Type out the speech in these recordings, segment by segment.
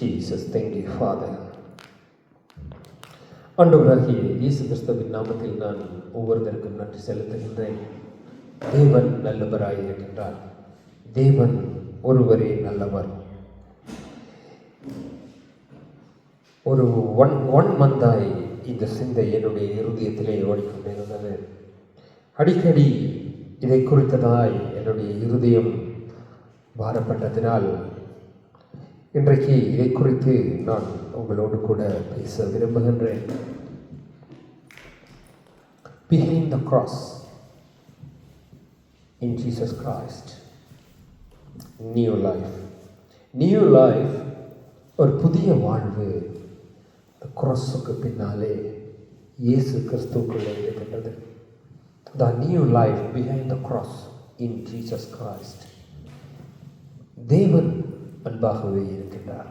Jesus, thank you, Father. ஆண்டவராகிய இயேசு கிறிஸ்துவின் நாமத்தில் நான் ஒவ்வொருத்தருக்கும் நன்றி செலுத்துகின்றேன். தேவன் நல்லவராயிருக்கின்றார். தேவன் ஒருவரே நல்லவர். ஒரு ஒன் மந்தாய் இந்த சிந்தை என்னுடைய இருதயத்திலே ஓடிக்கொண்டிருந்தது. அடிக்கடி இதை குறித்ததாய் என்னுடைய இருதயம் பாரப்பட்டதினால் இன்றைக்கு இதை குறித்து நான் உங்களோடு கூட பேச விரும்புகின்றேன். Behind the cross in Jesus Christ, new life. New life, ஒரு புதிய வாழ்வு crossக்கு பின்னாலே இயேசு கிறிஸ்துவுக்குள்ளே இருக்கின்றது. The new life behind the cross in Jesus Christ. தேவன் அன்பாகவே இருக்கின்றார்.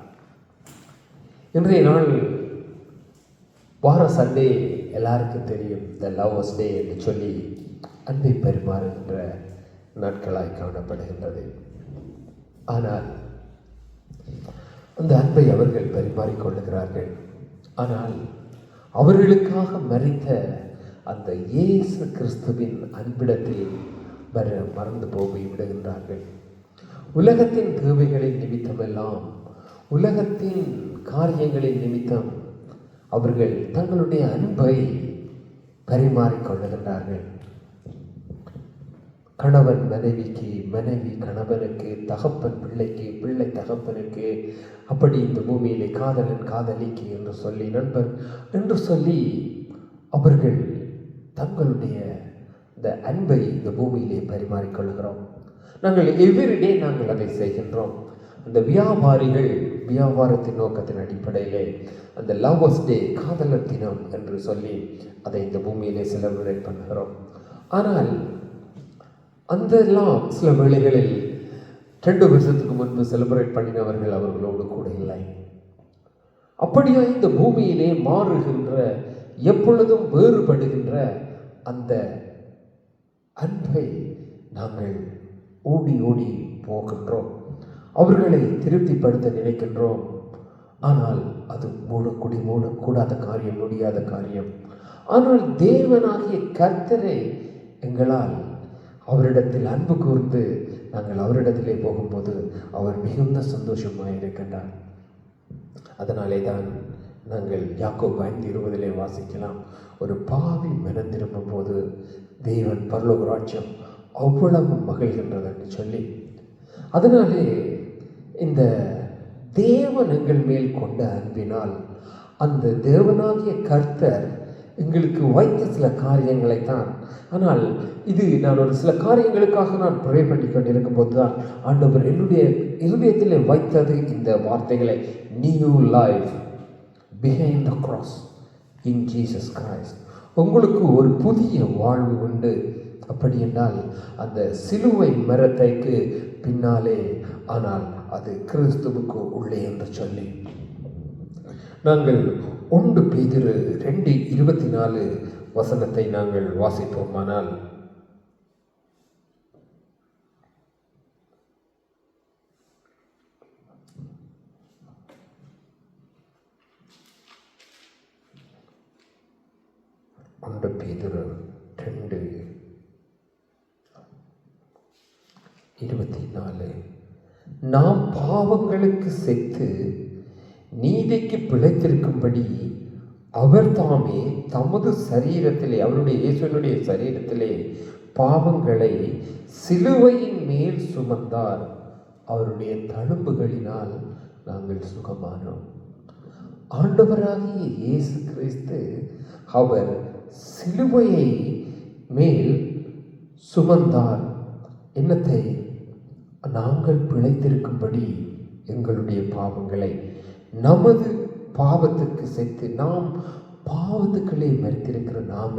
இன்றைய நாள் வார சண்டே எல்லாருக்கும் தெரியும், த லவ்வர்ஸ் டே என்று சொல்லி அன்பை பரிமாறுகின்ற நாட்களாய் காணப்படுகின்றது. ஆனால் அந்த அன்பை அவர்கள் பரிமாறிக்கொள்ளுகிறார்கள். ஆனால் அவர்களுக்காக மரித்த அந்த இயேசு கிறிஸ்துவின் அன்பிடத்தில் மறந்து போய் விடுகின்றார்கள். உலகத்தின் தேவைகளின் நிமித்தமெல்லாம், உலகத்தின் காரியங்களின் நிமித்தம் அவர்கள் தங்களுடைய அன்பை பரிமாறிக்கொள்ளுகின்றார்கள். கணவன் மனைவிக்கு, மனைவி கணவனுக்கு, தகப்பன் பிள்ளைக்கு, பிள்ளை தகப்பனுக்கு, அப்படி இந்த பூமியிலே காதலன் காதலிக்கு என்று சொல்லி, நண்பர் என்று சொல்லி அவர்கள் தங்களுடைய இந்த அன்பை இந்த பூமியிலே பரிமாறிக்கொள்கிறோம். நாங்கள் எவ்ரிடே நாங்கள் அதை செய்கின்றோம். அந்த வியாபாரிகள் வியாபாரத்தின் நோக்கத்தின் அடிப்படையிலே அந்த லவ்வர்ஸ் டே, காதலர் தினம் என்று சொல்லி அதை இந்த பூமியிலே செலிப்ரேட் பண்ணுகிறோம். ஆனால் அதெல்லாம் சில வேளைகளில் 2 வருஷத்துக்கு முன்பு செலிப்ரேட் பண்ணினவர்கள் அவர்களோடு கூட இல்லை. அப்படியே இந்த பூமியிலே மாறுகின்ற, எப்பொழுதும் வேறுபடுகின்ற அந்த அன்பை நாங்கள் ஓடி ஓடி போகின்றோம். அவர்களை திருப்திப்படுத்த நினைக்கின்றோம். ஆனால் அது மூடக்கூடாத காரியம், முடியாத காரியம். ஆனால் தேவனாகிய கர்த்தரை எங்களால் அவரிடத்தில் அன்பு கூர்ந்து நாங்கள் அவரிடத்திலே போகும்போது அவர் மிகுந்த சந்தோஷமாக இருக்கின்றார். அதனாலே தான் நாங்கள் யாக்கோபு 5:20 வாசிக்கலாம், ஒரு பாவி மனம் திரும்பும் போது தேவன் பரலோக ராஜ்யம் அவ்வளவு மகிழ்கின்றது என்று சொல்லி. அதனாலே இந்த தேவன் எங்கள் மேல் கொண்ட அன்பினால் அந்த தேவனாகிய கர்த்தர் எங்களுக்கு வைத்த சில காரியங்களைத்தான். ஆனால் இது நான் ஒரு சில காரியங்களுக்காக நான் ப்ரே பண்ணி கொண்டிருக்கும் போது தான் ஆண்டவர் என்னுடைய இருதயத்தில் வைத்தது இந்த வார்த்தைகளை, new life behind the cross in Jesus Christ. உங்களுக்கு ஒரு புதிய வாழ்வு உண்டு. அப்படி என்றால் அந்த சிலுவை மரத்தைக்கு பின்னாலே, ஆனால் அது கிறிஸ்துவுக்கு உள்ளே என்று சொல்லி நாங்கள் 1 பேதுரு 2:24 நாங்கள் வாசிப்போமானால், பேதுரு 2:24, நாம் பாவங்களுக்கு செத்து நீதிக்கு பிழைத்திருக்கும்படி அவர் தாமே தமது சரீரத்திலே, அவருடைய இயேசுவினுடைய சரீரத்திலே பாவங்களை சிலுவையின் மேல் சுமந்தார். அவருடைய தழும்புகளினால் நாங்கள் சுகமானோம். ஆண்டவராகிய இயேசு கிறிஸ்து அவர் சிலுவையை மேல் சுமந்தார். என்னத்தை? நாங்கள் பிழைத்திருக்கும்படி எங்களுடைய பாவங்களை, நமது பாவத்துக்கு செத்து, நாம் பாவத்துக்களே மரித்திருக்கிற நாம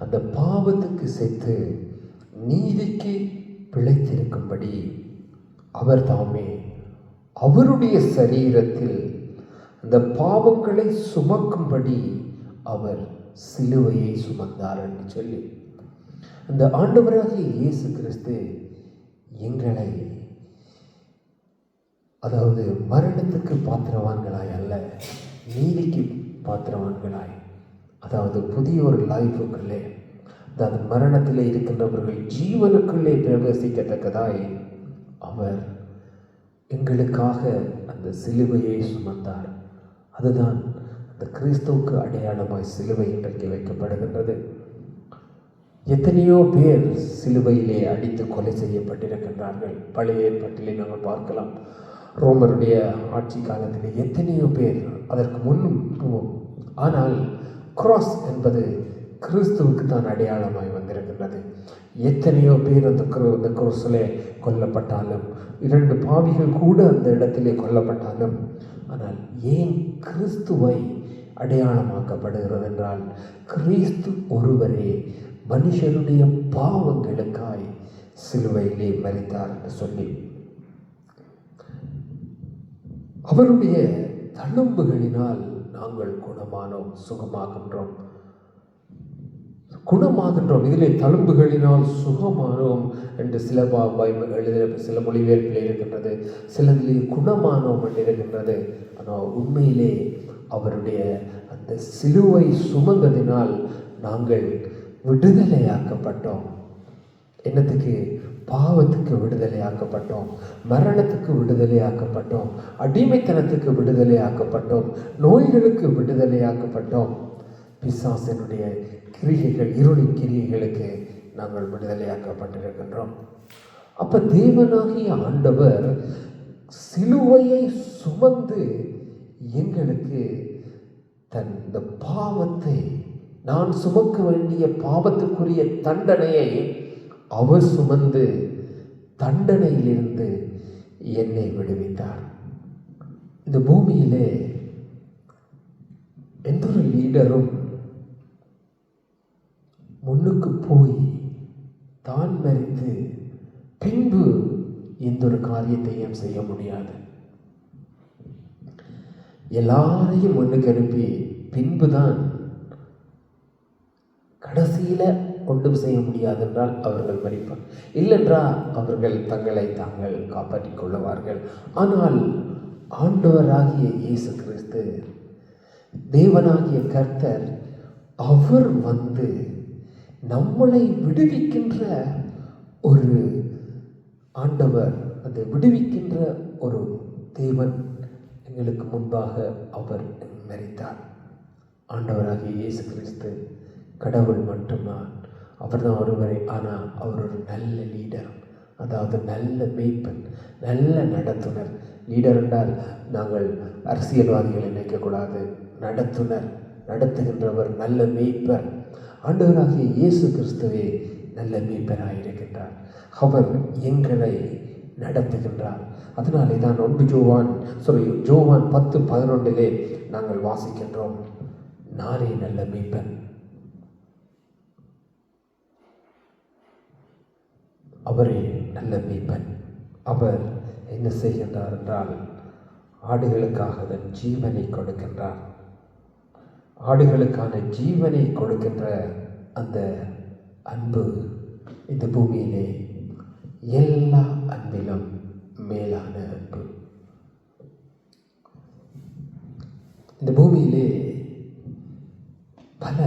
அந்த பாவத்துக்கு செத்து நீதிக்கு பிழைத்திருக்கும்படி அவர் தாமே அவருடைய சரீரத்தில் அந்த பாவங்களை சுமக்கும்படி அவர் சிலுவையை சுமந்தார் என்று சொல்லி, அந்த ஆண்டவராகிய இயேசு கிறிஸ்து எங்களை அதாவது மரணத்துக்கு பாத்திரவான்களாய் அல்ல, நீதிக்கு பாத்திரவான்களாய், அதாவது புதிய ஒரு லைஃபுக்குள்ளே, அதாவது மரணத்திலே இருக்கின்றவர்கள் ஜீவனுக்குள்ளே பிரவேசிக்கத்தக்கதாய் அவர் எங்களுக்காக அந்த சிலுவையை சுமந்தார். அதுதான் அந்த கிறிஸ்துவுக்கு அடையாளமாய் சிலுவை இன்றைக்கு வைக்கப்படுகின்றது. எத்தனையோ பேர் சிலுவையிலே அடித்து கொலை செய்யப்பட்டிருக்கின்றார்கள். பழைய ஏற்பாட்டிலே நாங்கள் பார்க்கலாம். ரோமருடைய ஆட்சி காலத்திலே எத்தனையோ பேர், அதற்கு முன்னும். ஆனால் கிராஸ் என்பது கிறிஸ்துவுக்கு தான் அடையாளமாய் வந்திருக்கின்றது. எத்தனையோ பேர் அந்த கிராஸிலே கொல்லப்பட்டாலும், 2 பாவிகள் கூட அந்த இடத்திலே கொல்லப்பட்டாலும், ஆனால் ஏன் கிறிஸ்துவை அடையாளமாக்கப்படுகிறது என்றால், கிறிஸ்து ஒருவரே மனுஷருடைய பாவங்களுக்காய் சிலுவையிலே மரித்தார் என்று சொல்லி, அவருடைய தழும்புகளினால் நாங்கள் குணமாகின்றோம். இதிலே தழும்புகளினால் சுகமானோம் என்று சில எழுதின சில மொழிபெயர்ப்பில் இருக்கின்றது, சிலதிலே குணமானோம் என்று இருக்கின்றது. ஆனால் உண்மையிலே அவருடைய அந்த சிலுவை சுமந்ததினால் நாங்கள் விடுதலையாக்கப்பட்டோம். என்னத்துக்கு? பாவத்துக்கு விடுதலையாக்கப்பட்டோம், மரணத்துக்கு விடுதலையாக்கப்பட்டோம், அடிமைத்தனத்துக்கு விடுதலையாக்கப்பட்டோம், நோய்களுக்கு விடுதலையாக்கப்பட்டோம், பிசாசினுடைய கிரியைகள், இருளின் கிரியைகளுக்கு நாங்கள் விடுதலையாக்கப்பட்டிருக்கின்றோம். அப்ப தேவனாகிய ஆண்டவர் சிலுவையை சுமந்து எங்களுக்கு இந்த பாவத்தை, நான் சுமக்க வேண்டிய பாவத்துக்குரிய தண்டனையை அவர் சுமந்து தண்டனையிலிருந்து என்னை விடுவித்தார். இந்த பூமியிலே எந்த ஒரு லீடரும் முன்னுக்கு போய் தான் மரித்து பின்பு எந்த ஒரு காரியத்தையும் செய்ய முடியாது. எல்லாரையும் முன்னுக்கு அனுப்பி பின்புதான் கடைசியில ஒன்றும் செய்ய முடியாது என்றால் அவர்கள் மரிப்பார், இல்லென்றால் அவர்கள் தங்களை தாங்கள் காப்பாற்றிக் கொள்ளுவார்கள். ஆனால் ஆண்டவராகிய இயேசு கிறிஸ்து, தேவனாகிய கர்த்தர், அவர் வந்து நம்மளை விடுவிக்கின்ற ஒரு ஆண்டவர், அந்த விடுவிக்கின்ற ஒரு தேவன் எங்களுக்கு முன்பாக அவர் மரித்தார். ஆண்டவராகிய இயேசு கிறிஸ்து கடவுள் மட்டும்தான், அவர் தான் ஒருவரே. ஆனால் அவர் ஒரு நல்ல லீடர், அதாவது நல்ல மேய்ப்பன், நல்ல நடத்துனர். லீடர் என்றால் நாங்கள் அரசியல்வாதிகளை நினைக்கக்கூடாது. நடத்துனர், நடத்துகின்றவர், நல்ல மேய்ப்பர். ஆண்டவராகிய இயேசு கிறிஸ்துவே நல்ல மேய்ப்பராயிருக்கின்றார். அவர் எங்களை நடத்துகின்றார். அதனாலே தான் ஜோவான் 10:11 நாங்கள் வாசிக்கின்றோம், நானே நல்ல மேய்ப்பன், அவரே நல்ல மேய்ப்பன். அவர் என்ன செய்கின்றார் என்றால், ஆடுகளுக்காக தன் ஜீவனை கொடுக்கின்றார். ஆடுகளுக்கான ஜீவனை கொடுக்கின்ற அந்த அன்பு இந்த பூமியிலே எல்லா அன்பிலும் மேலான அன்பு. இந்த பூமியிலே பல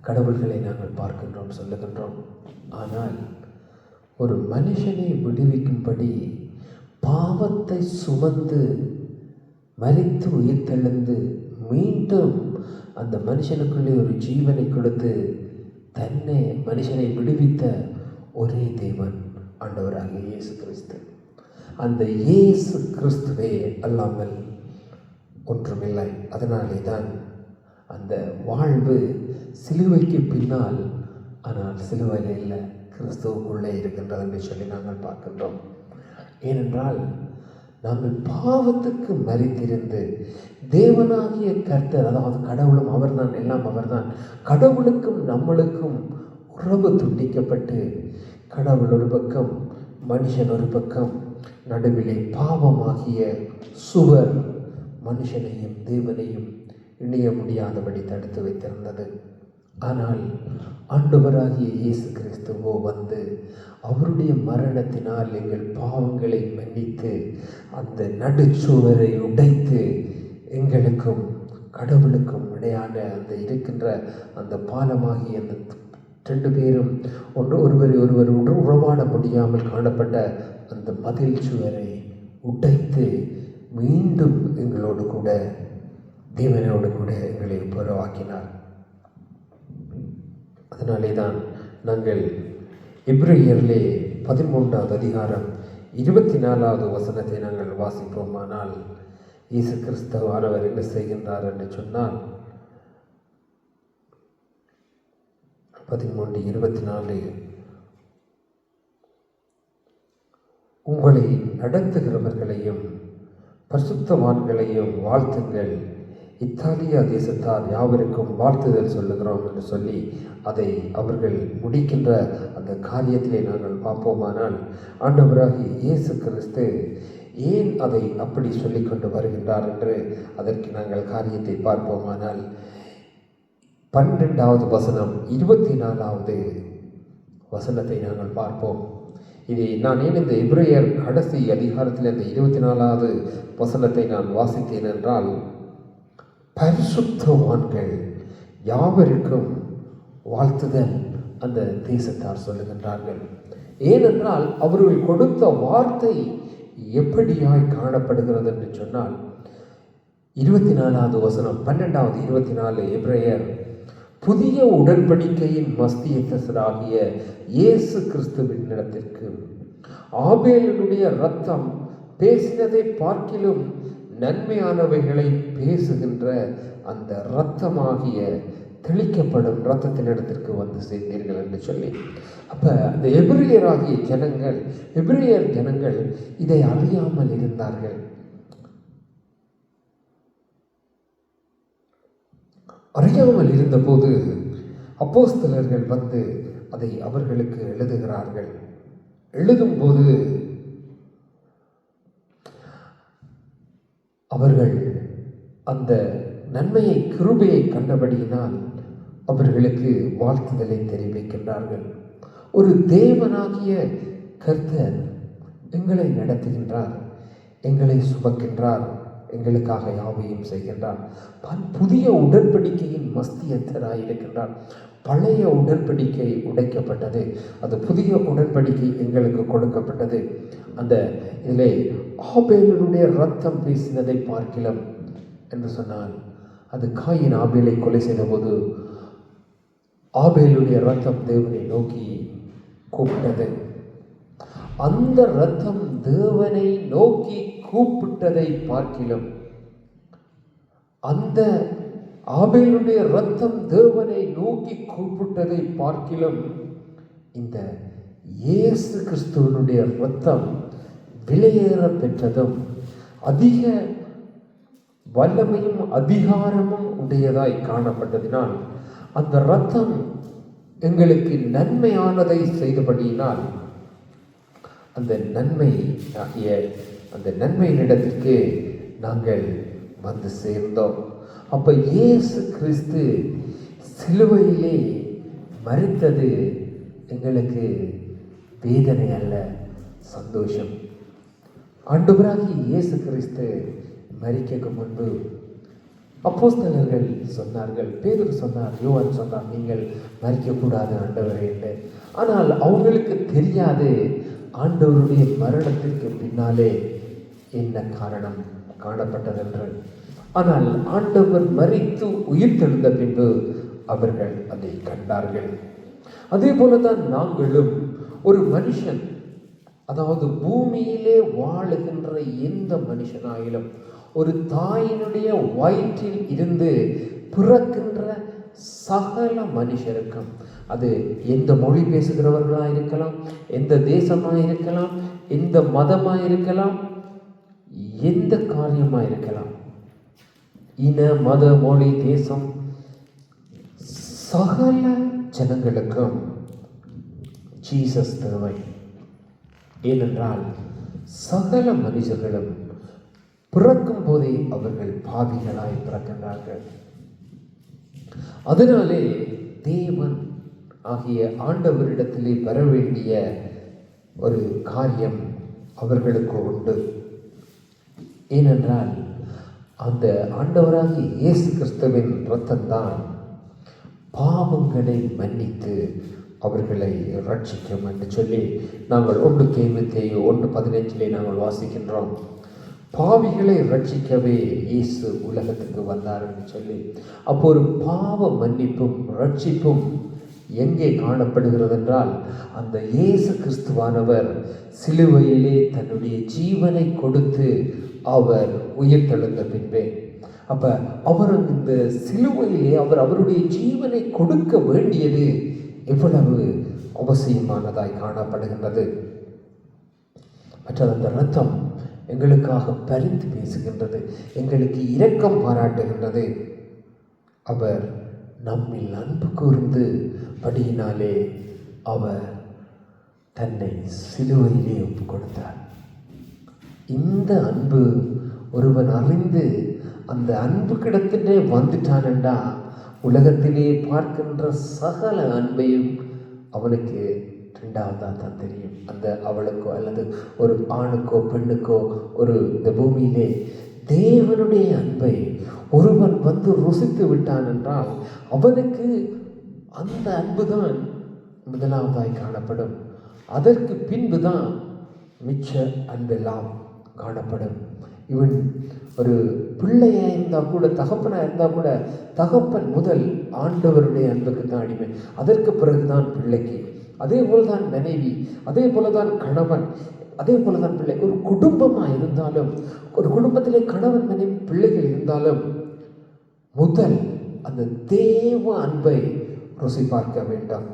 கடவுள்களை நாங்கள் பார்க்கின்றோம், சொல்லுகின்றோம். ஆனால் ஒரு மனுஷனை விடுவிக்கும்படி பாவத்தை சுமந்து மரித்து உயிர்த்தெழுந்து மீண்டும் அந்த மனுஷனுக்குள்ளே ஒரு ஜீவனை கொடுத்து தன்னை மனுஷனை விடுவித்த ஒரே தேவன் ஆண்டவராகிய இயேசு கிறிஸ்து. அந்த இயேசு கிறிஸ்துவே அல்லாமல் ஒன்றுமில்லை. அதனாலே தான் அந்த வாழ்வு சிலுவைக்கு பின்னால், ஆனால் சிலுவையில் இல்லை, கிறிஸ்துவுக்குள்ளே இருக்கின்றது என்று சொல்லி நாங்கள் பார்க்கின்றோம். ஏனென்றால் நாங்கள் பாவத்துக்கு மரித்திருந்து தேவனாகிய கர்த்தர், அதாவது கடவுளும் அவர்தான், எல்லாம் அவர்தான், கடவுளுக்கும் நம்மளுக்கும் உறவு துண்டிக்கப்பட்டு, கடவுள் ஒரு பக்கம், மனுஷன் ஒரு பக்கம், நடுவிலே பாவமாகிய சுவர் மனுஷனையும் தேவனையும் இணைய முடியாதபடி தடுத்து வைத்திருந்தது. ஆனால் ஆண்டவராகிய இயேசு கிறிஸ்துவோ வந்து அவருடைய மரணத்தினால் எங்கள் பாவங்களை மன்னித்து அந்த நடுச்சுவரை உடைத்து எங்களுக்கும் கடவுளுக்கும் இடையான அந்த இருக்கின்ற அந்த பாலமாகி அந்த ரெண்டு பேரும் ஒருவரை ஒருவர் உறவாட முடியாமல் காணப்பட்ட அந்த மதில் சுவரை உடைத்து மீண்டும் எங்களோடு கூட தேவனோடு கூட எங்களை உறவாக்கினார். அதனாலே தான் நாங்கள் எபிரேயரிலே 13வது அதிகாரம் 24வது வசனத்தை நாங்கள் வாசிப்போமானால், இயேசு கிறிஸ்துவானவர் என்ன செய்கின்றார் என்று சொன்னால் 13:24, உங்களை நடத்துகிறவர்களையும் பரிசுத்தவான்களையும் வாழ்த்துங்கள், இத்தாலியா தேசத்தார் யாவருக்கும் வாழ்த்துதல் சொல்லுகிறோம் என்று சொல்லி அதை அவர்கள் முடிக்கின்ற அந்த காரியத்திலே நாங்கள் பார்ப்போமானால், ஆண்டவராகிய இயேசு கிறிஸ்து ஏன் அதை அப்படி சொல்லிக்கொண்டு வருகின்றார் என்று அதற்கு நாங்கள் காரியத்தை பார்ப்போமானால், 12வது வசனம் 24வது வசனத்தை நாங்கள் பார்ப்போம். இதை நான் ஏன் இந்த எபிரேயர் கடைசி அதிகாரத்தில் இந்த 24வது வசனத்தை நான் வாசித்தேன் என்றால், பரிசுத்தவான்கள் யாவருக்கும் வாழ்த்துதல் அந்த தேசத்தார் சொல்லுகின்றார்கள். ஏனென்றால் அவர்கள் கொடுத்த வார்த்தை எப்படியாய் காணப்படுகிறது என்று சொன்னால், 24வது வசனம் 12வது 24 எபிரேயர், புதிய உடன்படிக்கையின் மஸ்தியஸ்தராகிய இயேசு கிறிஸ்துவின் இடத்திற்கு ஆபேலினுடைய இரத்தம் பேசினதை பார்க்கிலும் நன்மையானவைகளை பேசுகின்ற அந்த இரத்தமாகிய தெளிக்கப்படும் இரத்தத்தின் இடத்திற்கு வந்து சேர்ந்தீர்கள் என்று சொல்லி, அப்ப அந்த எபிரேயர் ஜனங்கள் இதை அறியாமல் இருந்தார்கள். அறியாமல் இருந்தபோது அப்போஸ்தலர்கள் வந்து அதை அவர்களுக்கு எழுதுகிறார்கள். எழுதும்போது அவர்கள் அந்த நன்மையை கிருபையை கண்டபடியினால் அவர்களுக்கு வாழ்த்துதலை தெரிவிக்கின்றார்கள். ஒரு தேவனாகிய கர்த்தர் எங்களை நடத்துகின்றார், எங்களை சுமக்கின்றார், எங்களுக்காக யாவையும் செய்கின்றார். புதிய உடன்படிக்கையின் மஸ்தியஸ்தராய் இருக்கின்றார். பழைய உடன்படிக்கை உடைக்கப்பட்டது, அது புதிய உடன்படிக்கை எங்களுக்கு கொடுக்கப்பட்டது. அந்த இதிலே ஆபேலுடைய இரத்தம் பேசினதை பார்க்கலாம் என்று சொன்னால், அது காயின் ஆபேலை கொலை செய்த போது ஆபேலுடைய இரத்தம் தேவனை நோக்கி கூப்பிட்டது. அந்த இரத்தம் தேவனை நோக்கி கூப்பிட்டதை பார்க்கிலும், அந்த ஆபேலுடைய இரத்தம் தேவனை நோக்கி கூப்பிட்டதை பார்க்கிலும், இந்த இயேசு கிறிஸ்துவனுடைய இரத்தம் விலையேற பெற்றதும் அதிக வல்லமையும் அதிகாரமும் உடையதாய் காணப்பட்டதினால், அந்த இரத்தம் எங்களுக்கு நன்மையானதை செய்தபடியினால் அந்த நன்மை ஆகிய அந்த நன்மையினிடத்திற்கு நாங்கள் வந்து சேர்ந்தோம். அப்ப இயேசு கிறிஸ்து சிலுவையிலே மரித்தது எங்களுக்கு வேதனை அல்ல, சந்தோஷம். ஆண்டவராகிய இயேசு கிறிஸ்து மரிக்க முன்பு அப்போஸ்தலர்கள் சொன்னார்கள், பேதுரு சொன்னார், யோவான் சொன்னார், நீங்கள் மரிக்கக்கூடாது ஆண்டவரே என்று. ஆனால் அவங்களுக்கு தெரியாது ஆண்டவருடைய மரணத்திற்கு பின்னாலே என்ன காரணம் காணப்பட்டதென்று. ஆனால் ஆண்டவர் மரித்து உயிர் தெழுந்த பின்பு அவர்கள் அதை கண்டார்கள். அதே போலதான் நாங்களும் ஒரு மனுஷன், அதாவது பூமியிலே வாழுகின்ற எந்த மனுஷனாயிலும் ஒரு தாயினுடைய வயிற்றில் இருந்து பிறக்கின்ற சகல மனுஷருக்கும், அது எந்த மொழி பேசுகிறவர்களாக இருக்கலாம், எந்த தேசமாக இருக்கலாம், எந்த மதமாக இருக்கலாம், எந்த காரியமாக இருக்கலாம், இன மத மொழி தேசம் சகல ஜனங்களுக்கும் ஜீசஸ் தேவை. ஏனென்றால் சகல மனுஷர்களும் பிறக்கும் போதே அவர்கள் பாவிகளாய் பிறக்கின்றார்கள். அதனாலே தேவன் ஆகிய ஆண்டவரிடத்திலே வர வேண்டிய ஒரு காரியம் அவர்களுக்கு உண்டு. ஏனென்றால் அந்த ஆண்டவராகிய இயேசு கிறிஸ்துவின் இரத்தம்தான் பாவங்களை மன்னித்து அவர்களை ரட்சிக்கும் என்று சொல்லி நாங்கள் 1 தீமோத்தேயு 1:15 நாங்கள் வாசிக்கின்றோம். பாவிகளை ரட்சிக்கவே இயேசு உலகத்துக்கு வந்தார் என்று சொல்லி, அப்போ ஒரு பாவ மன்னிப்பும் ரட்சிப்பும் எங்கே காணப்படுகிறது என்றால், அந்த இயேசு கிறிஸ்துவானவர் சிலுவையிலே தன்னுடைய ஜீவனை கொடுத்து அவர் உயிர் தெழுந்த பின்பே. அப்ப அவர் இந்த சிலுவையிலே அவருடைய ஜீவனை கொடுக்க வேண்டியது எவ்வளவு அவசியமானதாய் காணப்படுகின்றது. மற்றது அந்த இரத்தம் எங்களுக்காக பரிந்து பேசுகின்றது, எங்களுக்கு இரக்கம் பாராட்டுகின்றது. அவர் நம்மில் அன்பு கூர்ந்து படியினாலே அவர் தன்னை சிலுவையிலே ஒப்பு கொடுத்தார். இந்த அன்பு ஒருவன் அறிந்து அந்த அன்பு கிடத்திலே வந்துட்டானண்டா, உலகத்திலே பார்க்கின்ற சகல அன்பையும் அவனுக்கு ரெண்டாவதாக தான் தெரியும். அந்த அவளுக்கோ அல்லது ஒரு ஆணுக்கோ பெண்ணுக்கோ ஒரு இந்த பூமியிலே தேவனுடைய அன்பை ஒருவன் வந்து ருசித்து விட்டான் என்றால் அவனுக்கு அந்த அன்புதான் முதலாவதாய் காணப்படும். அதற்கு பின்புதான் மிச்ச அன்பெல்லாம் காணப்படும். இவன் ஒரு பிள்ளையாக இருந்தால் கூட, தகப்பனாக இருந்தால் கூட, தகப்பன் முதல் ஆண்டவருடைய அன்புக்கு தான் அடிமை, அதற்கு பிறகுதான் பிள்ளைக்கு. அதே போலதான் மனைவி, அதே போலதான் கணவன், அதே போலதான் பிள்ளை. ஒரு குடும்பமாக இருந்தாலும், ஒரு குடும்பத்திலே கணவன் மனைவி பிள்ளைகள் இருந்தாலும் முதல் அந்த தேவ அன்பை ருசி பார்க்க வேண்டாம்.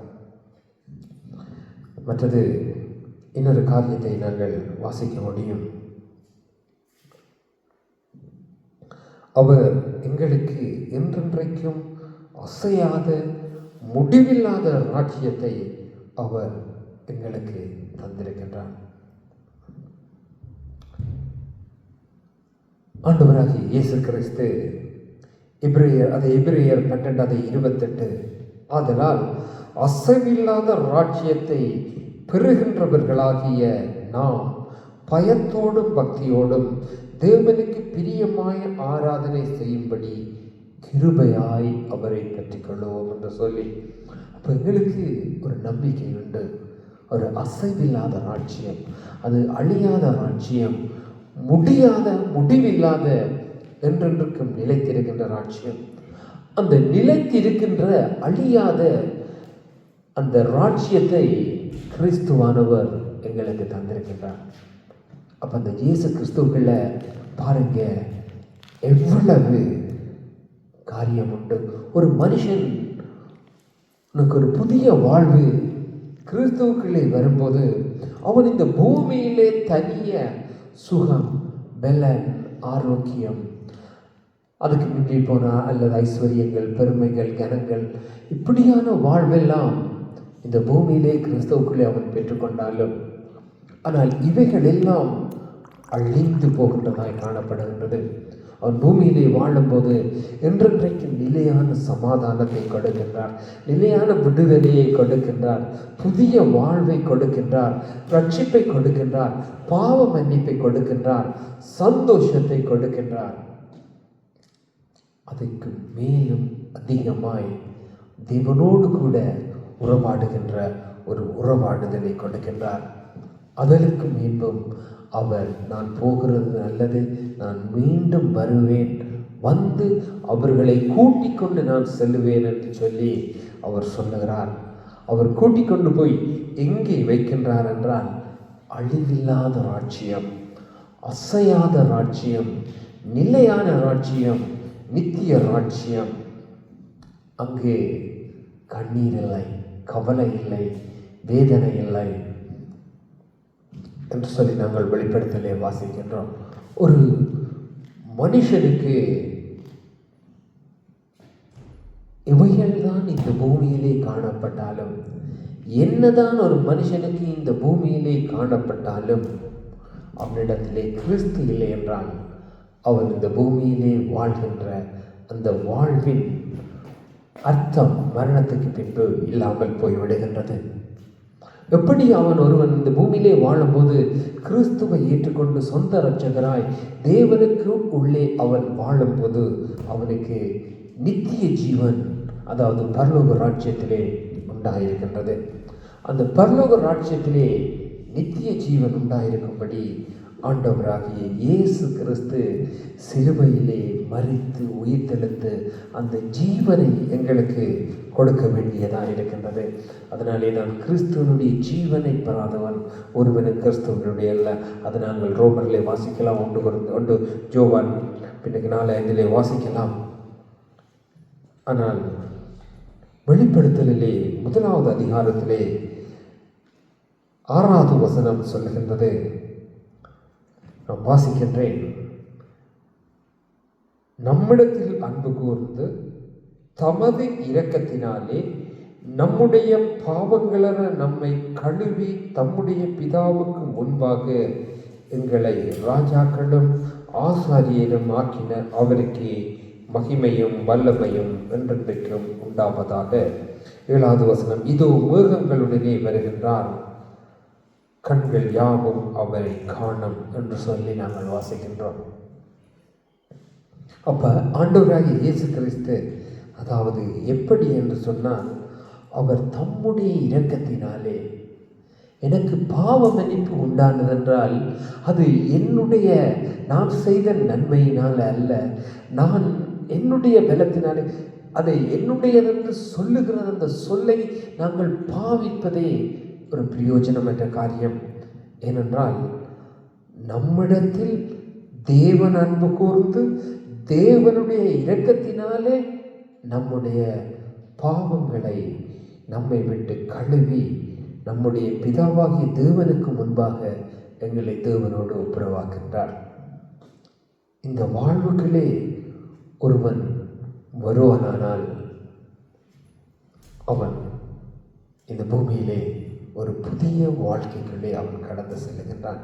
மற்றது இன்னொரு காரியத்தை நாங்கள் வாசிக்க முடியும். அவர் எங்களுக்கு என்றென்றைக்கும் அசையாத முடிவில்லாத ராஜ்யத்தை அவர் எங்களுக்கு தந்திருக்கின்றார். ஆண்டவராகிய இயேசு கிறிஸ்து எபிரேயர் 12:28 ஆதலால் அசைவில்லாத ராஜ்யத்தை பெறுகின்றவர்களாகிய நாம் பயத்தோடும் பக்தியோடும் தேவனுக்கு பிரியமாய் ஆராதனை செய்யும்படி கிருபையாய் அவரை பற்றிக்கொள்வோம் என்று சொல்லி, அப்போ எங்களுக்கு ஒரு நம்பிக்கை உண்டு. ஒரு அசைவில்லாத ராஜ்யம், அது அழியாத ராஜ்யம், முடிவில்லாத என்றென்றுக்கும் நிலைத்திருக்கின்ற ராஜ்யம். அந்த நிலைத்திருக்கின்ற அழியாத அந்த ராஜ்யத்தை கிறிஸ்துவானவர் எங்களுக்கு தந்திருக்கின்றார். அப்போ அந்த இயேசு கிறிஸ்துவுக்குள்ள பாருங்க எவ்வளவு காரியம் உண்டு. ஒரு மனுஷனுக்கு ஒரு புதிய வாழ்வு கிறிஸ்துவுக்குள்ளே வரும்போது அவன் இந்த பூமியிலே தனிய சுகம், பலன், ஆரோக்கியம், அதுக்கு முன்னே போனால் அல்லது ஐஸ்வர்யங்கள், பெருமைகள், கனங்கள், இப்படியான வாழ்வெல்லாம் இந்த பூமியிலே கிறிஸ்துவுக்குள்ளே அவன் பெற்றுக்கொண்டாலும், ஆனால் இவைகள் எல்லாம் அழிந்து போகின்றதாய் காணப்படுகின்றது. அவன் பூமியிலே வாழும்போது என்றென்றைக்கு நிலையான சமாதானத்தை கொடுக்கின்றார், நிலையான விடுதலையை கொடுக்கின்றார், புதிய வாழ்வை கொடுக்கின்றார், ரட்சிப்பை கொடுக்கின்றார், பாவ மன்னிப்பை கொடுக்கின்றார், சந்தோஷத்தை கொடுக்கின்றார். அதற்கு மேலும் அதிகமாய் தேவனோடு கூட உறவாடுகின்ற ஒரு உறவாடுதலை கொடுக்கின்றார். அதற்கு மீண்டும் அவர் நான் போகிறது நல்லது, நான் மீண்டும் வருவேன், வந்து அவர்களை கூட்டிக் கொண்டு நான் செல்லுவேன் என்று சொல்லி அவர் சொல்லுகிறார். அவர் கூட்டிக் கொண்டு போய் எங்கே வைக்கின்றார் என்றால், அழிவில்லாத ராஜ்யம், அசையாத ராஜ்யம், நிலையான ராஜ்யம், நித்திய ராஜ்யம். அங்கே கண்ணீர் இல்லை, கவலை இல்லை, வேதனை இல்லை என்று சொல்லி நாங்கள் வெளிப்படுத்தலே வாசிக்கின்றோம். ஒரு மனுஷனுக்கு இவைகள்தான் இந்த பூமியிலே காணப்பட்டாலும், என்னதான் ஒரு மனுஷனுக்கு இந்த பூமியிலே காணப்பட்டாலும், அவனிடத்திலே கிறிஸ்து இல்லை என்றால் அவன் இந்த பூமியிலே வாழ்கின்ற அந்த வாழ்வின் அர்த்தம் மரணத்துக்கு பின்பு இல்லாமல் போய்விடுகின்றது. எப்படி ஒருவன் இந்த பூமியிலே வாழும்போது கிறிஸ்துவை ஏற்றுக்கொண்டு சொந்த இரட்சகராய் தேவனுக்கு உள்ளே அவன் வாழும்போது அவனுக்கு நித்திய ஜீவன், அதாவது பரலோக ராஜ்யத்திலே உண்டாயிருக்கின்றது. அந்த பரலோக ராஜ்யத்திலே நித்திய ஜீவன் உண்டாயிருக்கும்படி ஆண்டவராகிய இயேசு கிறிஸ்து சிலுவையிலே மரித்து உயிர்த்தெழுந்து அந்த ஜீவனை எங்களுக்கு கொடுக்க வேண்டியதாக இருக்கின்றது. அதனாலே தான் கிறிஸ்துவனுடைய ஜீவனை பெறாதவன் ஒருவனும் கிறிஸ்துவனுடைய அல்ல. அதை நாங்கள் ரோமரிலே வாசிக்கலாம், ஒன்று ஜோவான் பின்னுக்கு 4:5 வாசிக்கலாம். ஆனால் வெளிப்படுத்தலிலே 1வது அதிகாரத்திலே 6வது வசனம் சொல்லுகின்றது. நான் வாசிக்கின்றேன். நம்மிடத்தில் அன்பு கூர்ந்து தமது இரக்கத்தினாலே நம்முடைய பாவங்களென நம்மை கழுவி தம்முடைய பிதாவுக்கு முன்பாக எங்களை ராஜாக்களும் ஆசாரியரும் ஆக்கின அவருக்கு மகிமையும் வல்லமையும் என்றென்றைக்கும் உண்டாவதாக. 7வது வசனம், இதோ மேகங்களுடனே வருகின்றார், கண்கள் யாவும் அவரை காணும் என்று சொல்லி நாங்கள் வாசிக்கின்றோம். அப்ப ஆண்டவராகிய இயேசு கிறிஸ்து, அதாவது எப்படி என்று சொன்னால், அவர் தம்முடைய இரக்கத்தினாலே எனக்கு பாவ மன்னிப்பு உண்டானதென்றால் அது நான் செய்த நன்மையினால் அல்ல, நான் என்னுடைய பலத்தினாலே அதை என்னுடையதென்று சொல்லுகிறது. அந்த சொல்லை நாங்கள் பாவிப்பதே ஒரு பிரயோஜனமற்ற காரியம். ஏனென்றால் நம்மிடத்தில் தேவன் அன்பு கூர்ந்து தேவனுடைய இரக்கத்தினாலே நம்முடைய பாவங்களை நம்மை விட்டு கழுவி நம்முடைய பிதாவாகிய தேவனுக்கு முன்பாக எங்களை தேவனோடு ஒப்புரவாக்கின்றார். இந்த வாழ்வுகளே ஒருவன் வருவானானால் அவன் இந்த பூமியிலே ஒரு புதிய வாழ்க்கைக்குள்ளே அவன் கடந்து செல்லுகின்றான்.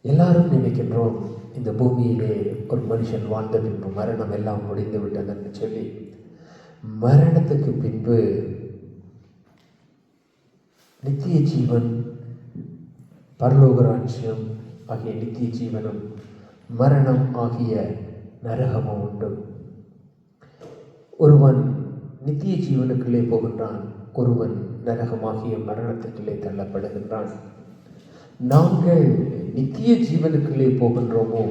எல்லாரும் நினைக்கின்றோம், இந்த பூமியிலே ஒரு மனுஷன் வாழ்ந்த பின்பு மரணம் எல்லாம் முடிந்து விட்டது என்று சொல்லி. மரணத்துக்கு பின்பு நித்திய ஜீவன், பரலோக ராஜ்யம் ஆகிய நித்திய ஜீவனும் மரணம் ஆகிய நரகமும் உண்டு. ஒருவன் நித்திய ஜீவனுக்குள்ளே போகின்றான், ஒருவன் நரகமாகிய மரணத்துக்குள்ளே தள்ளப்படுகின்றான். நாங்கள் நித்திய ஜீவனுக்குள்ளே போகின்றோமோ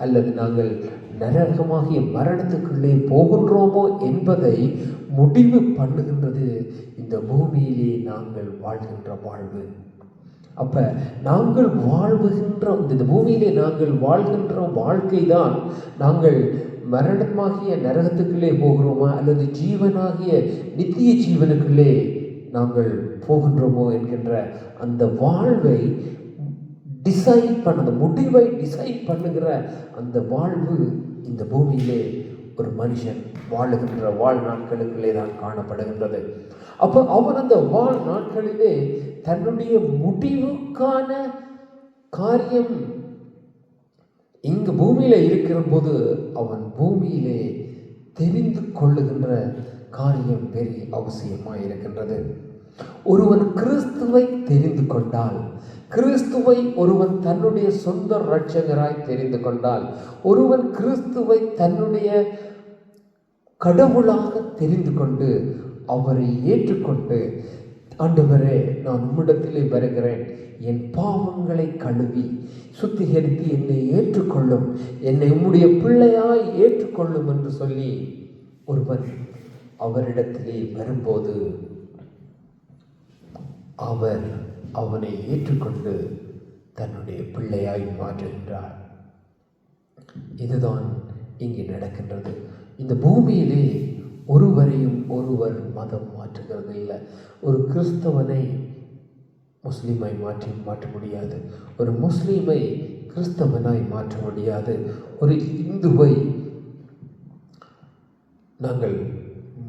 அல்லது நாங்கள் நரகமாகிய மரணத்துக்குள்ளே போகின்றோமோ என்பதை முடிவு பண்ணுகின்றது இந்த பூமியிலே நாங்கள் வாழ்கின்ற வாழ்வு. அப்ப நாங்கள் வாழ்வுகின்ற இந்த பூமியிலே நாங்கள் வாழ்கின்ற வாழ்க்கை தான் நாங்கள் மரணமாகிய நரகத்துக்குள்ளே போகிறோமா அல்லது ஜீவனாகிய நித்திய ஜீவனுக்குள்ளே நாங்கள் போகின்றோமோ என்கின்ற அந்த வாழ்வை டிசைட் பண்ண, முடிவை டிசைட் பண்ணுகிற அந்த வாழ்வு இந்த பூமியிலே ஒரு மனுஷன் வாழுகின்ற வாழ்நாட்களுக்குள்ளே தான் காணப்படுகின்றது. அப்போ அவன் அந்த வாழ்நாட்களிலே தன்னுடைய முடிவுக்கான காரியம் இங்கு பூமியில இருக்கிற போது அவன் பூமியிலே தெரிந்து கொள்ளுகின்ற காரியம் பெரிய அவசியமாக இருக்கின்றது. ஒருவன் கிறிஸ்துவை தெரிந்து கொண்டால், கிறிஸ்துவை ஒருவன் தன்னுடைய சொந்த இரட்சகராய் தெரிந்து கொண்டால், ஒருவன் கிறிஸ்துவை தன்னுடைய கடவுளாக தெரிந்து கொண்டு அவரை ஏற்றுக்கொண்டு, ஆண்டவரே நான் உம்மிடத்திலே வருகிறேன், என் பாவங்களை கழுவி சுத்திகரித்து என்னை ஏற்றுக்கொள்ளும், என்னை உம்முடைய பிள்ளையாய் ஏற்றுக்கொள்ளும் என்று சொல்லி ஒருவன் அவரிடத்திலே வரும்போது அவர் அவனை ஏற்றுக்கொண்டு தன்னுடைய பிள்ளையாய் மாற்றுகின்றார். இதுதான் இங்கே நடக்கின்றது. இந்த பூமியிலே ஒருவரையும் ஒருவர் மதம் மாற்றுகிறது இல்லை. ஒரு கிறிஸ்தவனை முஸ்லீமாய் மாற்ற முடியாது, ஒரு முஸ்லீமை கிறிஸ்தவனாய் மாற்ற முடியாது, ஒரு இந்துவை நாங்கள்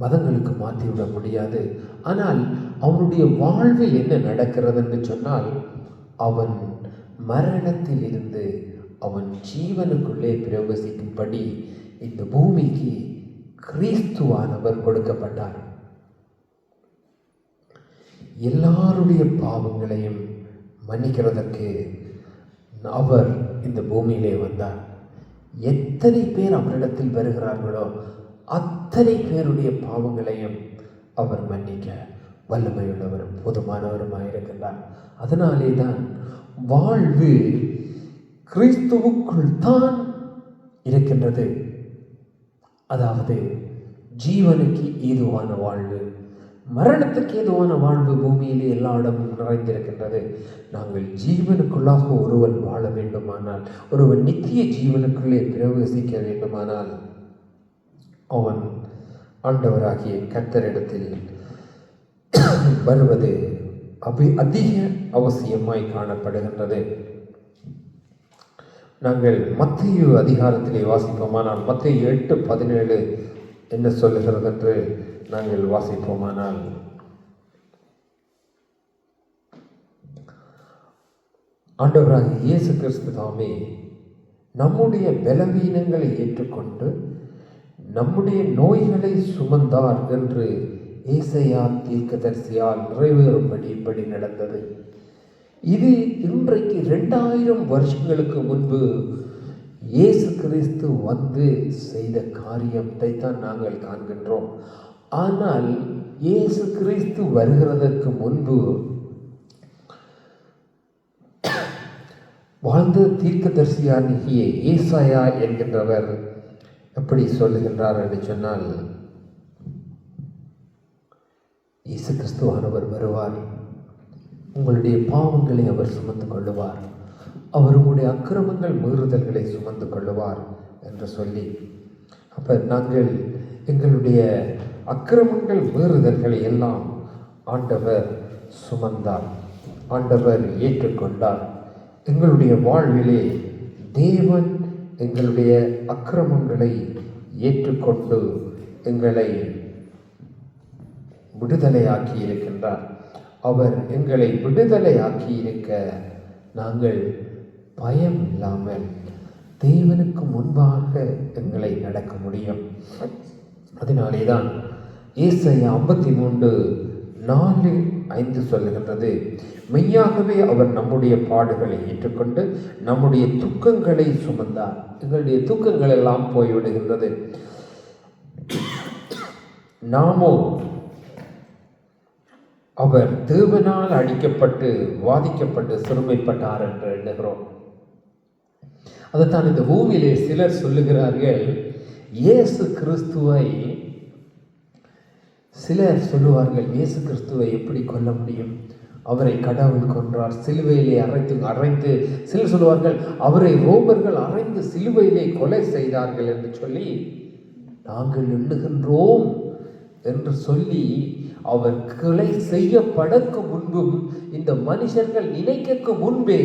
மதங்களுக்கு மாற்றிவிட முடியாது. ஆனால் அவனுடைய வாழ்வில் என்ன நடக்கிறது என்று சொன்னால், அவன் மரணத்தில் இருந்து அவன் ஜீவனுக்குள்ளே பிரவேசிக்கும்படி இந்த பூமிக்கு கிறிஸ்துவானவர் கொடுக்கப்பட்டார். எல்லாருடைய பாவங்களையும் மன்னிக்கிறதற்கு அவர் இந்த பூமியிலே வந்தார். எத்தனை பேர் அவரிடத்தில் வருகிறார்களோ அத்தனை பேருடைய பாவங்களையும் அவர் மன்னிக்க வல்லமையுள்ளவரும் போதுமானவருமாயிருக்கின்றார். அதனாலே தான் வாழ்வு கிறிஸ்துவுக்குள் தான் இருக்கின்றது. அதாவது ஜீவனுக்கு ஏதுவான வாழ்வு, மரணத்துக்கு ஏதுவான வாழ்வு பூமியிலே எல்லா இடமும் நிறைந்திருக்கின்றது. நாங்கள் ஜீவனுக்குள்ளாக ஒருவன் வாழ வேண்டுமானால், ஒருவன் நித்திய ஜீவனுக்குள்ளே பிரவேசிக்க வேண்டுமானால் அவன் ஆண்டவராகிய கர்த்தரிடத்தில் வருவது அதிக அவசியமாய் காணப்படுகின்றது. நாங்கள் மத்தேயு அதிகாரத்திலே வாசிப்போமானால், மத்தேயு 8:17 என்ன சொல்லுகிறது என்று நாங்கள் வாசிப்போமானால், ஆண்டவராகிய இயேசு கிறிஸ்து தாமே நம்முடைய பலவீனங்களை ஏற்றுக்கொண்டு நம்முடைய நோய்களை சுமந்தார் என்று ஏசாயா தீர்க்கதரிசியால் நிறைவேறும்படி இப்படி நடந்தது. இது இன்றைக்கு 2000 வருஷங்களுக்கு முன்பு இயேசு கிறிஸ்து வந்து செய்த காரியத்தை தான் நாங்கள் காண்கின்றோம். ஆனால் இயேசு கிறிஸ்து வருகிறதற்கு முன்பு வாழ்ந்த தீர்க்கதரிசியாகிய ஏசாயா என்கின்றவர் எப்படி சொல்லுகின்றார் என்று சொன்னால், இயேசு கிறிஸ்துவானவர் வருவார், உங்களுடைய பாவங்களை அவர் சுமந்து கொள்ளுவார், அவர் உங்களுடைய அக்கிரமங்கள் மீறுதல்களை சுமந்து கொள்ளுவார் என்று சொல்லி, அப்போ நாங்கள் எங்களுடைய அக்கிரமங்கள் மீறுதல்களை எல்லாம் ஆண்டவர் சுமந்தார், ஆண்டவர் ஏற்றுக்கொண்டார். எங்களுடைய வாழ்விலே தேவன் எங்களுடைய அக்கிரமங்களை ஏற்றுக்கொண்டு எங்களை விடுதலையாக்கி இருக்கின்றார். அவர் எங்களை விடுதலையாக்கி இருக்க நாங்கள் பயம் இல்லாமல் தேவனுக்கு முன்பாக எங்களை நடக்க முடியும். அதனாலே தான் ஏசாயா 53:4-5 சொல்லுகின்றது, மெய்யாகவே அவர் நம்முடைய பாடுகளை ஏற்றுக்கொண்டு நம்முடைய துக்கங்களை சுமந்தார். எங்களுடைய துக்கங்கள் எல்லாம் போய்விடுகின்றது. நாமோ அவர் தேவனால் அடிக்கப்பட்டு வாதிக்கப்பட்டு சிறுமைப்பட்டார் என்று எண்ணுகிறோம். அதைத்தான் இந்த பூமியிலே சிலர் சொல்லுகிறார்கள், இயேசு கிறிஸ்துவை சிலர் சொல்லுவார்கள், இயேசு கிறிஸ்துவை எப்படி கொல்ல முடியும், அவரை கடவுள் கொன்றார், சிலுவையிலே அறைந்து சிலர் சொல்லுவார்கள் அவரை ரோமர்கள் அறைந்து சிலுவையிலே கொலை செய்தார்கள் என்று சொல்லி நாங்கள் எண்ணுகின்றோம் என்று சொல்லி, அவர் கொலை செய்யப்படக்கு முன்பும் இந்த மனுஷர்கள் நினைக்க முன்பே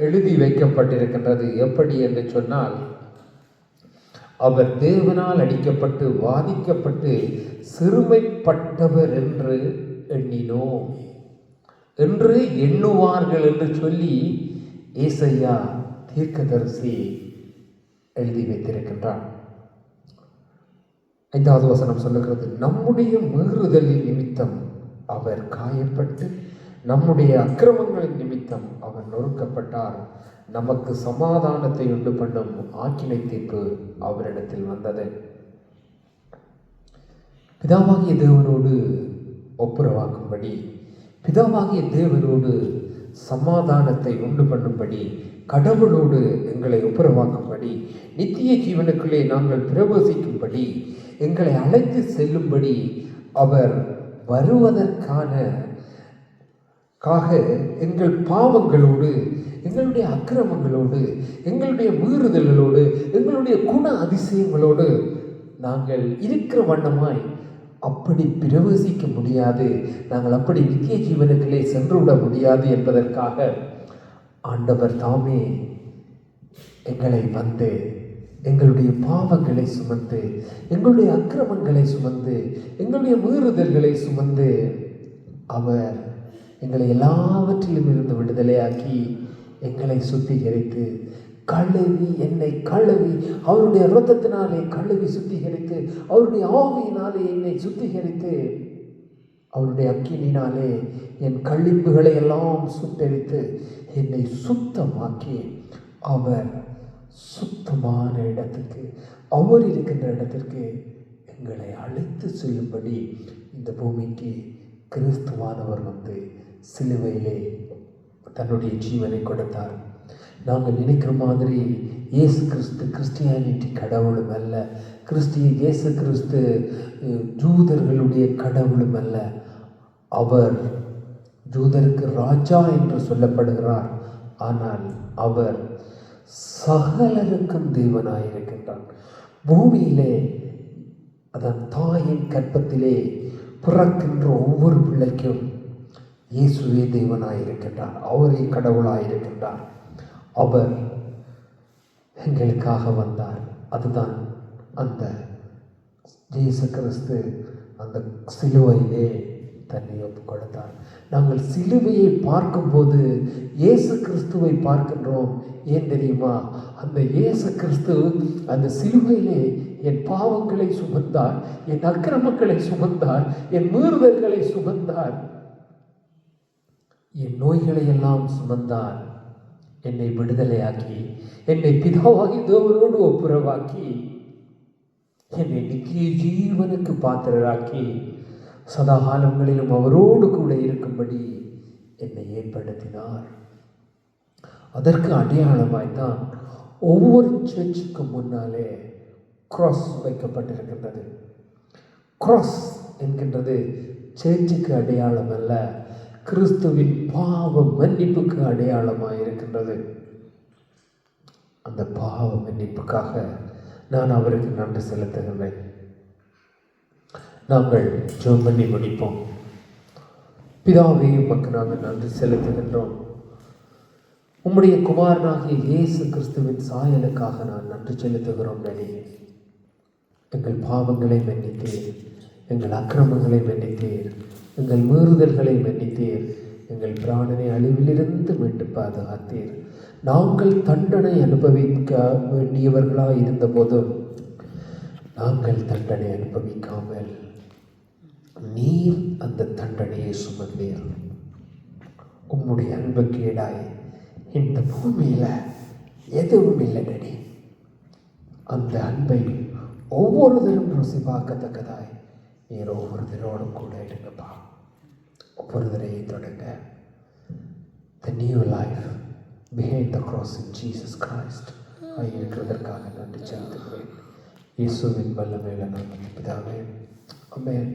எழுதி வைக்கப்பட்டிருக்கின்றது. எப்படி என்று சொன்னால், அவர் தேவனால் அடிக்கப்பட்டு வாதிக்கப்பட்டு சிறுமைப்பட்டவர் என்று எண்ணினோம் என்று எண்ணுவார்கள் என்று சொல்லி ஏசாயா தீர்க்கதரிசி எழுதி வைத்திருக்கின்றார். 5வது வசனம் சொல்லுகிறது, நம்முடைய மீறுதலின் நிமித்தம் அவர் காயப்பட்டு நம்முடைய அக்கிரமங்களின் நிமித்தம் அவர் நொறுக்கப்பட்டார், நமக்கு சமாதானத்தை உண்டு பண்ணும் ஆக்கினை தீர்ப்பு அவரிடத்தில் வந்தது. பிதாவாகிய தேவனோடு ஒப்புரவாக்கும்படி, பிதாவாகிய தேவனோடு சமாதானத்தை உண்டு பண்ணும்படி, கடவுளோடு எங்களை ஒப்புரவாக்கும்படி, நித்திய ஜீவனுக்குள்ளே நாங்கள் பிரவேசிக்கும்படி, எங்களை அழைத்து செல்லும்படி அவர் வருவதற்காக எங்கள் பாவங்களோடு, எங்களுடைய அக்கிரமங்களோடு, எங்களுடைய மீறுதல்களோடு, எங்களுடைய குண அதிசயங்களோடு நாங்கள் இருக்கிற வண்ணமாய் அப்படி பிரவேசிக்க முடியாது, நாங்கள் அப்படி நித்திய ஜீவனுக்குள்ளே சென்று விட முடியாது என்பதற்காக ஆண்டவர் தாமே எங்களை வந்து எங்களுடைய பாவங்களை சுமந்து, எங்களுடைய அக்கிரமங்களை சுமந்து, எங்களுடைய மீறுதல்களை சுமந்து அவர் எங்களை எல்லாவற்றிலும் இருந்து விடுதலையாக்கி எங்களை சுத்திகரித்து கழுவி, என்னை கழுவி, அவருடைய இரத்தத்தினாலே கழுவி சுத்திகரித்து, அவருடைய ஆவியினாலே என்னை சுத்திகரித்து, அவருடைய அக்கினினாலே என் கழிவுகளை எல்லாம் சுட்டரித்து என்னை சுத்தமாக்கி அவர் சுத்தமான இடத்துக்கு, அவர் இருக்கின்ற இடத்திற்கு எங்களை அழைத்து செல்லும்படி இந்த பூமிக்கு கிறிஸ்துவானவர் வந்து சிலுவையிலே தன்னுடைய ஜீவனை கொடுத்தார். நாங்கள் நினைக்கிற மாதிரி இயேசு கிறிஸ்து கிறிஸ்டியானிட்டி கடவுளும் அல்ல, இயேசு கிறிஸ்து ஜூதர்களுடைய கடவுளும் அல்ல. அவர் ஜூதருக்கு ராஜா என்று சொல்லப்படுகிறார். ஆனால் அவர் சகலருக்கும் தேவனாயிருக்கின்றார். பூமியிலே அதன் தாயின் கற்பத்திலே பிறக்கின்ற ஒவ்வொரு பிள்ளைக்கும் இயேசுவே தேவனாயிருக்கின்றார், அவரே கடவுளாயிருக்கின்றார். அவர் எங்களுக்காக வந்தார். அதுதான் அந்த இயேசு கிறிஸ்து அந்த சிலுவையிலே தன்னை ஒப்புக் கொடுத்தார். நாங்கள் சிலுவையை பார்க்கும்போது இயேசு கிறிஸ்துவை பார்க்கின்றோம். ஏன் தெரியுமா? அந்த இயேசு கிறிஸ்து அந்த சிலுவையிலே என் பாவங்களை சுமந்தார், என் அக்கிரமங்களை சுமந்தார், என் மீறுதல்களை சுமந்தார், என் நோய்களை எல்லாம் சுமந்தார். என்னை விடுதலையாக்கி, என்னை பிதாவாகி தேவனோடு ஒப்புரவாக்கி, என்னை நித்திய ஜீவனுக்கு பாத்திரராக்கி, சதா காலங்களிலும் அவரோடு கூட இருக்கும்படி என்னை ஏற்படுத்தினார். அதற்கு அடையாளமாய்த்தான் ஒவ்வொரு சர்ச்சுக்கும் முன்னாலே கிராஸ் வைக்கப்பட்டிருக்கின்றது. கிராஸ் என்கின்றது சர்ச்சுக்கு அடையாளம் அல்ல, கிறிஸ்துவின் பாவ மன்னிப்புக்கு அடையாளமாக இருக்கின்றது. அந்த பாவ மன்னிப்புக்காக நான் அவருக்கு நன்றி செலுத்துகின்றேன். நாங்கள் ஜெபம் பண்ணி முடிப்போம். பிதாவே, உமக்கு நாங்கள் நன்றி செலுத்துகின்றோம். உம்முடைய குமாரனாகிய இயேசு கிறிஸ்துவின் சாயலுக்காக நான் நன்றி செலுத்துகிறோம். நடி எங்கள் பாவங்களை மன்னித்தீர், எங்கள் அக்கிரமங்களை மன்னித்தீர், எங்கள் மீறுதல்களை மன்னித்தீர், எங்கள் பிராணனை அழிவிலிருந்து மீட்டு பாதுகாத்தீர். நாங்கள் தண்டனை அனுபவிக்க வேண்டியவர்களாக இருந்த போதும் நாங்கள் தண்டனை அனுபவிக்காமல் நீர் அந்த தண்டனையை சுமந்தீர். உம்முடைய அன்புக்கு ஈடாய் இந்த பூமியில எதுவும் இல்லை நடி. அந்த அன்பை ஒவ்வொருத்தரும் ருசி பார்க்கத்தக்கதாய் நீர் ஒவ்வொருத்தரோடும் கூட இருங்கப்பா. ஒவ்வொருத்தரையும் தொடங்க. The new life behind the cross in Jesus Christ இருக்கிறதற்காக நன்றி செலுத்துகிறேன். இயேசுவின் வல்லமையில நான் பிதாவே, ஆமென்.